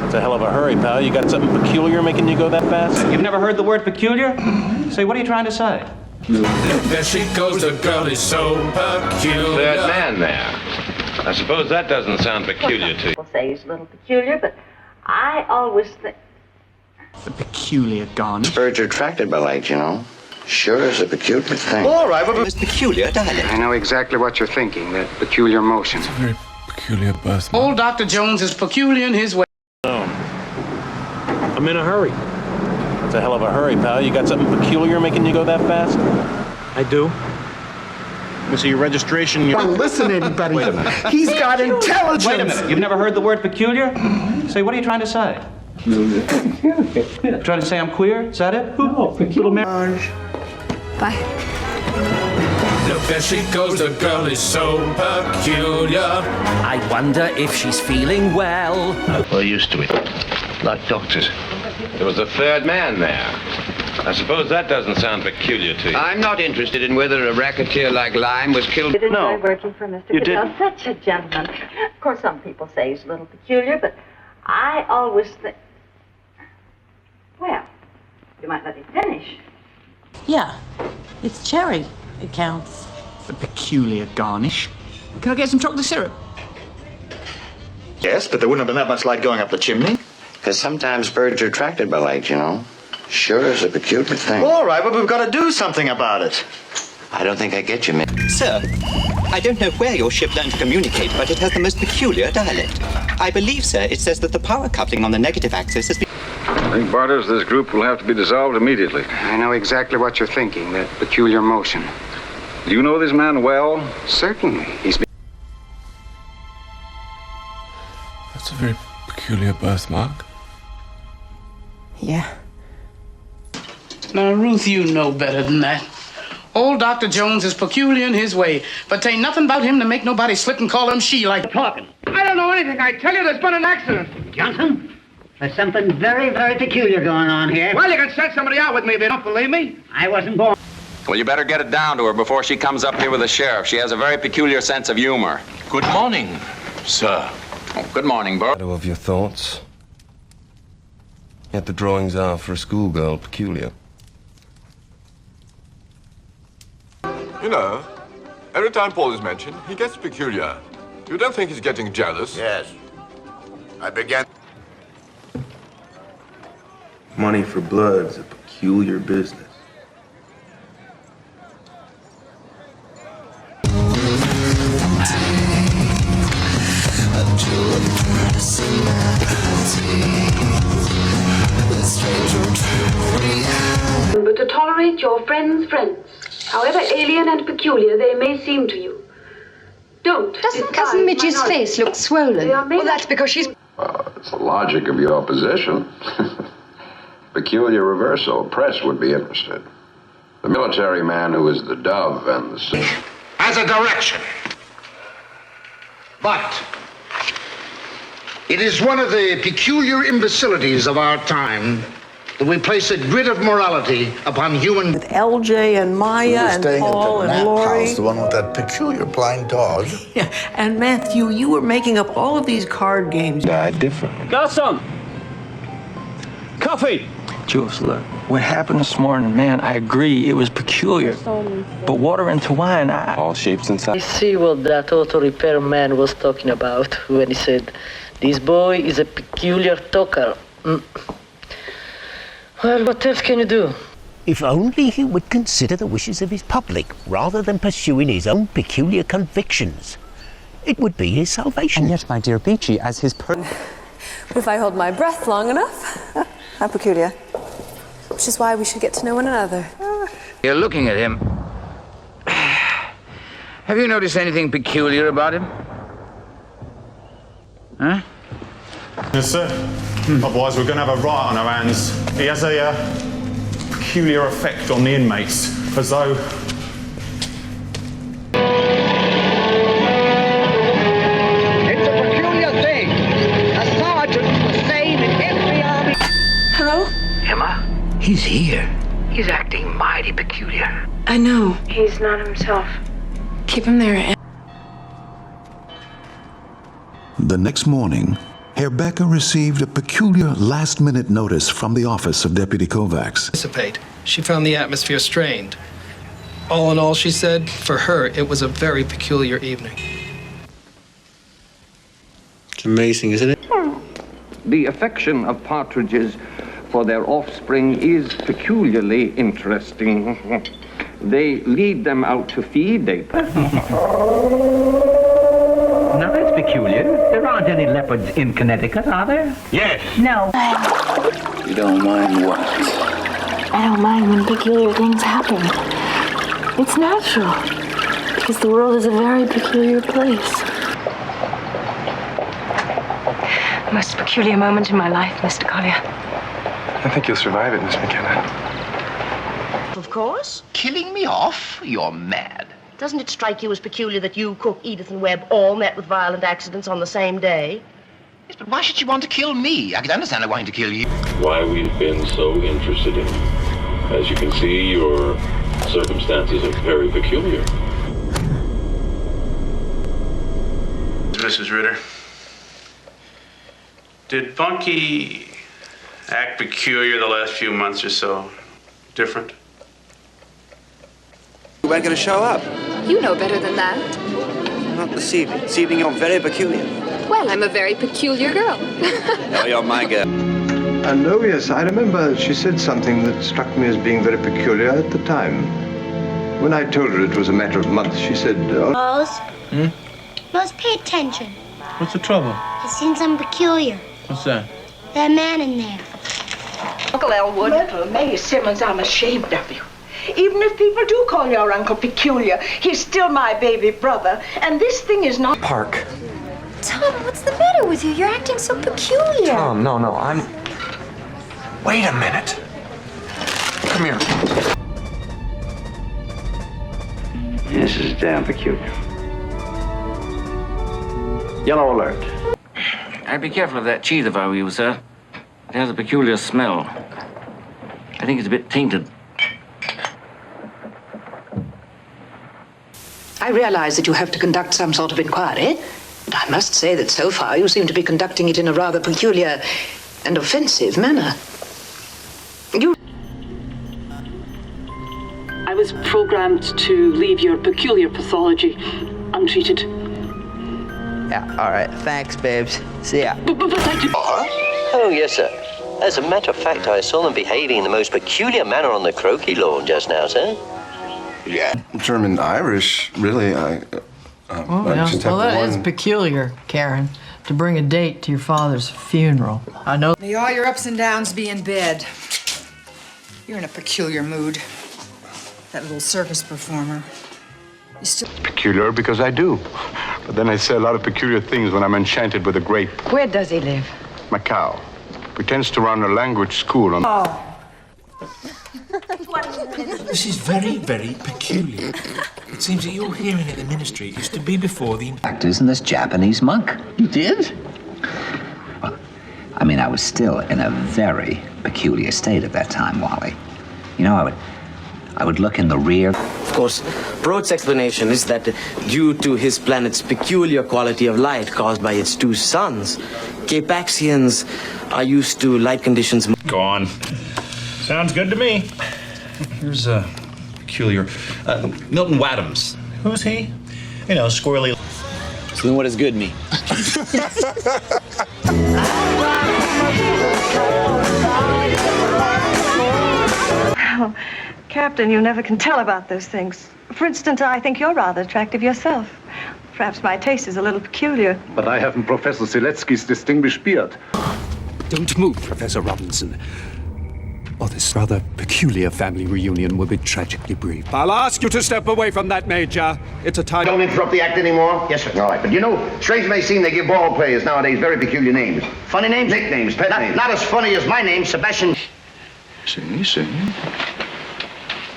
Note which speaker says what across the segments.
Speaker 1: It's a hell of a hurry, pal. You got something peculiar making you go that fast?
Speaker 2: You've never heard the word peculiar? Say, what are you trying to say?
Speaker 3: There she goes, the girl is so peculiar.
Speaker 4: Third man there. I suppose that doesn't sound peculiar to you.
Speaker 5: People say he's a little peculiar, but I always think...
Speaker 6: The peculiar garnish.
Speaker 7: Birds are attracted by light, you know. Sure is a peculiar thing.
Speaker 6: All right, but it's peculiar dialect.
Speaker 8: I know exactly what you're thinking, that peculiar motion.
Speaker 3: It's a very peculiar birthmark.
Speaker 9: Old Dr. Jones is peculiar in his way.
Speaker 1: No. I'm in a hurry. It's a hell of a hurry, pal. You got something peculiar making you go that fast? I do. Let me see your registration.
Speaker 6: Listen, everybody.
Speaker 1: Wait a minute.
Speaker 6: He's got intelligence.
Speaker 2: Wait a minute. You've never heard the word peculiar? Say, what are you trying to say? Trying to say I'm queer? Is that it? No, little marriage.
Speaker 10: Bye.
Speaker 3: Look, there she goes, the girl is so peculiar.
Speaker 11: I wonder if she's feeling well.
Speaker 4: We're used to it. Like doctors. There was a third man there. I suppose that doesn't sound peculiar to you.
Speaker 7: I'm not interested in whether a racketeer like Lime was killed.
Speaker 5: Did enjoy working for Mr.
Speaker 1: You
Speaker 5: Goodell.
Speaker 1: didn't.
Speaker 5: Such a gentleman. Of course, some people say he's a little peculiar, but I always think... Well, you might let me finish.
Speaker 10: Yeah, it's cherry. It counts.
Speaker 6: The peculiar garnish. Can I get some chocolate syrup?
Speaker 12: Yes, but there wouldn't have been that much light going up the chimney.
Speaker 7: Because sometimes birds are attracted by light, you know. Sure is a peculiar thing.
Speaker 12: All right, but we've got to do something about it.
Speaker 7: I don't think I get you, man.
Speaker 6: Sir, I don't know where your ship learned to communicate, but it has the most peculiar dialect. I believe, sir, it says that the power coupling on the negative axis has been...
Speaker 8: I think, Barters, this group will have to be dissolved immediately. I know exactly what you're thinking, that peculiar motion. Do you know this man well? Certainly. He's been...
Speaker 3: That's a very peculiar birthmark.
Speaker 10: Yeah.
Speaker 9: Now, Ruth, you know better than that. Old Dr. Jones is peculiar in his way, but ain't nothing about him to make nobody slip and call him she like talking.
Speaker 13: I don't know anything. I tell you, there's been an accident. Johnson, there's something very, very peculiar going on here. Well, you can send somebody out with me if you don't believe me. I wasn't born.
Speaker 14: Well, you better get it down to her before she comes up here with the sheriff. She has a very peculiar sense of humor.
Speaker 4: Good morning, sir.
Speaker 14: Oh, good morning, Bert.
Speaker 15: Of your thoughts. Yet the drawings are, for a schoolgirl, peculiar.
Speaker 16: You know, every time Paul is mentioned, he gets peculiar. You don't think he's getting jealous?
Speaker 12: Yes. I began...
Speaker 15: Money for blood's a peculiar business.
Speaker 17: But to tolerate your friends' friends, however alien and peculiar they may seem to you. Don't.
Speaker 10: Doesn't Cousin Midge's face look swollen? Well, that's because she's...
Speaker 8: It's the logic of your opposition. Peculiar reversal. Press would be interested. The military man who is the dove and the...
Speaker 13: As a direction. But it is one of the peculiar imbecilities of our time that we place a grid of morality upon human...
Speaker 10: With LJ and Maya and Paul and Lori.
Speaker 12: The one with that peculiar blind dog.
Speaker 10: Yeah, and Matthew, you were making up all of these card games.
Speaker 15: Different.
Speaker 1: Garçon! Coffee!
Speaker 11: Jules, look, what happened this morning, man, I agree, it was peculiar. But water into wine,
Speaker 15: All shapes and
Speaker 18: I
Speaker 15: sizes.
Speaker 18: see what that auto repair man was talking about when he said, this boy is a peculiar talker. Well, what else can you do?
Speaker 19: If only he would consider the wishes of his public rather than pursuing his own peculiar convictions. It would be his salvation.
Speaker 6: And yet, my dear Beachy, as his
Speaker 10: If I hold my breath long enough. How peculiar. Which is why we should get to know one another.
Speaker 8: You're looking at him. Have you noticed anything peculiar about him? Huh?
Speaker 12: Yes, sir. Otherwise, we're going to have a riot on our hands. He has a peculiar effect on the inmates, as though...
Speaker 13: It's a peculiar thing. A sergeant's the same in every army.
Speaker 10: Hello?
Speaker 13: Emma?
Speaker 19: He's here.
Speaker 13: He's acting mighty peculiar.
Speaker 10: I know.
Speaker 17: He's not himself.
Speaker 10: Keep him there.
Speaker 20: The next morning, Rebecca received a peculiar last-minute notice from the office of Deputy Kovacs.
Speaker 21: She found the atmosphere strained. All in all, she said, for her, it was a very peculiar evening.
Speaker 2: It's amazing, isn't it?
Speaker 22: The affection of partridges for their offspring is peculiarly interesting. They lead them out to feed.
Speaker 23: Now that's peculiar. There aren't any leopards in Connecticut, are there? Yes. No. You don't mind what?
Speaker 10: I don't mind when peculiar things happen. It's natural, because the world is a very peculiar place.
Speaker 24: Most peculiar moment in my life, Mr. Collier.
Speaker 25: I think you'll survive it, Miss McKenna.
Speaker 26: Of course.
Speaker 23: Killing me off? You're mad.
Speaker 26: Doesn't it strike you as peculiar that you, Cook, Edith, and Webb all met with violent accidents on the same day?
Speaker 23: Yes, but why should she want to kill me? I could understand her wanting to kill you.
Speaker 27: Why we've been so interested in you. As you can see, your circumstances are very peculiar.
Speaker 28: Mrs. Ritter, did Bunky act peculiar the last few months or so? Different?
Speaker 29: You weren't going to show up.
Speaker 10: You know better than that.
Speaker 29: Not this evening. This evening you're very peculiar.
Speaker 10: Well, I'm a very peculiar girl.
Speaker 29: No, you're my girl.
Speaker 30: And oh yes, I remember she said something that struck me as being very peculiar at the time. When I told her it was a matter of months, she said,
Speaker 31: Rose? Rose, pay attention.
Speaker 2: What's the trouble?
Speaker 31: I've seen something peculiar.
Speaker 2: What's that?
Speaker 31: That man in there.
Speaker 26: Uncle Elwood.
Speaker 32: Little May Simmons, I'm ashamed of you. Even if people do call your uncle peculiar, he's still my baby brother, and this thing is not...
Speaker 33: Park.
Speaker 10: Tom, what's the matter with you? You're acting so peculiar.
Speaker 33: Tom, no, I'm... Wait a minute. Come here.
Speaker 34: This is damn peculiar. Yellow alert.
Speaker 14: I'd be careful of that cheese if I were you, sir. It has a peculiar smell. I think it's a bit tainted.
Speaker 35: I realize that you have to conduct some sort of inquiry, but I must say that so far you seem to be conducting it in a rather peculiar and offensive manner.
Speaker 36: I was programmed to leave your peculiar pathology untreated.
Speaker 33: Yeah, all right. Thanks, babes. See ya.
Speaker 36: But I did...
Speaker 37: Oh, yes, sir. As a matter of fact, I saw them behaving in the most peculiar manner on the croquet lawn just now, sir.
Speaker 15: Yeah. German-Irish, really, I just have
Speaker 38: that
Speaker 15: one...
Speaker 38: is peculiar, Karen, to bring a date to your father's funeral. I know...
Speaker 39: May all your ups and downs be in bed. You're in a peculiar mood. That little circus performer. You still...
Speaker 40: Peculiar because I do. But then I say a lot of peculiar things when I'm enchanted with a grape.
Speaker 39: Where does he live?
Speaker 40: Macau. Pretends to run a language school on...
Speaker 39: Oh.
Speaker 41: This is very, very peculiar. It seems that your hearing at the ministry used to be before the...
Speaker 23: Actors in this Japanese monk. You did?
Speaker 42: Well, I mean, I was still in a very peculiar state at that time, Wally. You know, I would look in the rear.
Speaker 43: Of course, Broad's explanation is that due to his planet's peculiar quality of light caused by its two suns, Capaxians are used to light conditions...
Speaker 1: Go on. Sounds good to me. Here's peculiar. Milton Wadhams. Who's he? You know, squirrely.
Speaker 2: So then what does good mean?
Speaker 5: Oh, Captain, you never can tell about those things. For instance, I think you're rather attractive yourself. Perhaps my taste is a little peculiar.
Speaker 44: But I haven't Professor Siletsky's distinguished beard.
Speaker 45: Don't move, Professor Robinson. Or this rather peculiar family reunion will be tragically brief. I'll ask you to step away from that, Major. It's a time...
Speaker 7: Don't interrupt the act anymore? Yes, sir. All right. But you know, strange it may seem, they give ball players nowadays very peculiar names. Funny names? Nicknames, pet names. Not as funny as my name, Sebastian.
Speaker 44: See.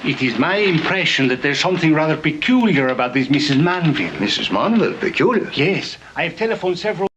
Speaker 44: It is my impression that there's something rather peculiar about this Mrs. Manville.
Speaker 7: Mrs. Manville? Peculiar?
Speaker 44: Yes. I have telephoned several...